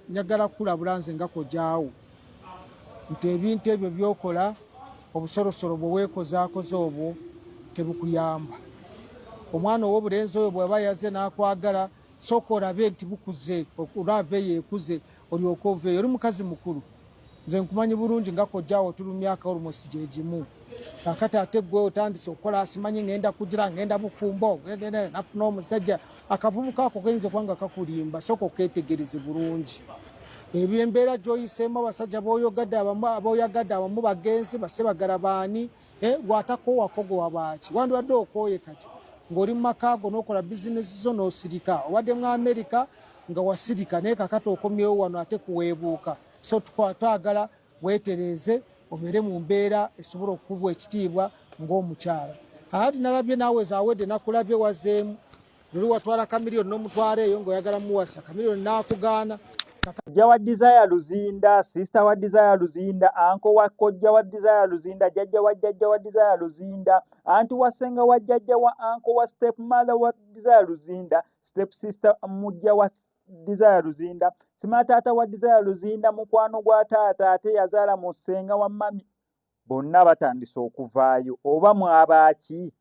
Njagala kulabula nze nga kojjaawo nti ebintu ebyo byokola obusorosoro bwe weekozaakoze obwo tebukuyamba. Omwana ow'obulenzi oyo bw'aba yaze n'akwagala sooka olabe nti bukuze olaava yeekuze olyoke oveeyo. Oli mukazi mukulu, nze nkumanyi bulungi nga kojjaawo tuli mu myaka olumosi gye gimu. Kaakati ate gwe otandise okukola asimanyi ngenda kugira ngenda bufumbo nafuna omusajja akavubuka ako kayinza okuba nga kakulimba, sooka okeetegereze bulungi. Ebyo embeera gy'oyiseemu abasajja b'oyagadde abamu bagenzi basebagala baani gw'atakoowako gwe baaki wandibadde okooye kati ng'oli mu maka go n'okola bizinesi zo n'osirika obadde mu Amerika nga wasirika naye kakati okomyewo wano ate kuweebuuka. So twagala weetereze obeere mu mbeera esobola okukubwa ekitiibwa ng'omukyala. Ati nalabye naawe zaawedde nakulabye wazeemu luli watwala kamiliyoni n'omutwala eyo ng'oyagala muwasa kamiliyoni n'akugaana. Kojja wa Desire Luzinda, sister wa Desire Luzinda, anko wa kojja wa Desire Luzinda, jjajja wa Desire Luzinda, anti wa ssenga wa jjajja wa anko wa step mother wa Desire Luzinda, step sister mujja wa Desire Luzinda, simatata wa Desire Luzinda, mukwano gwa taata ate yazaala mu ssenga wa mami. Bonna batandise okuvaayo oba mwabaaki?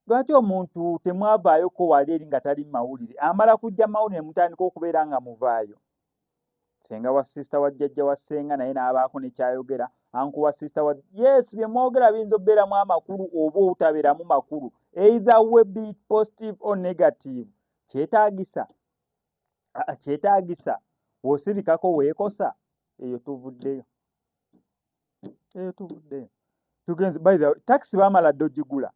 Lwaki omuntu temwavaayoko wali eri nga tali mawulire amala kujja mawulire mutandika okubeera nga muvaayo? Ssenga wa sista wa jjajja wa ssenga naye n'abaako nekyayogera, anku wa sista wa yes bye mwogera biyinza obbeeramu amakulu oba obutabeeramu makulu, either we be positive or negative. Kyetaagisa kyetaagisa w'osirikako weekosa eyo tuvuddeyo tugenze. By the way, taxi baamala dde ogigula.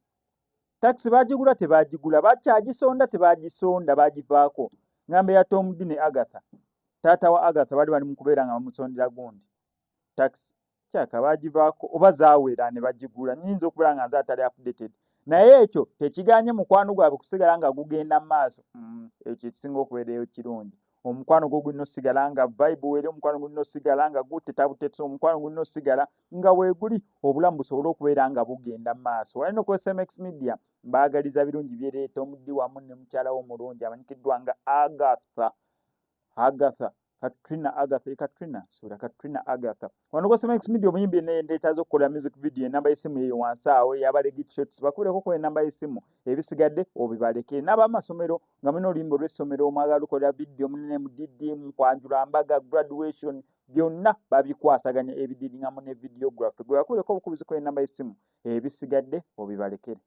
Taxi baagigula tebaagigula, bakyagisonda tebaagisonda, baagivaako. Ngambe ya Tom D ne Agatha, taata wa Agatha bali mu kubeera nga bamusondera gundi taxi kyaka baagivaako oba zaawera ne bagigula. Nnyinza okubeera nga nze atali updated, naye ekyo tekiganye mukwano gwabwe kusigala nga gugenda mu maaso. Ekyo ekisinga okubeerayo kirungi. Omukwano gwo gulina osigala nga vibe weri, omukwano gulina osigala nga gutetabutetse, omukwano gulina osigala nga weeguli, obulamu busobole okubeera nga bugenda mu maaso. Walina okukozesa MX Media, mbaagaliza birungi byereeta omuddi wamu ne mukyala wo omulungi amanyikiddwa nga Katrina Agatha. Wano kwa MX Media omuyimbi n'endeeta z'okukola music video, enamba y'essimu eyo wansi awo ey'aba Legit Shots, bakubireko ku enamba y'essimu, ebisigadde obibaleke. N'ab'amasomero nga mulina oluyimba olw'essomero omwagala lukolera video, mulina MDD, mukwanjula mbaga, graduation, byonna babikwasaganya ebididi nga mu ne videography. Gwe bakubireko obukubizi ku enamba y'essimu, ebisigadde obibalekere.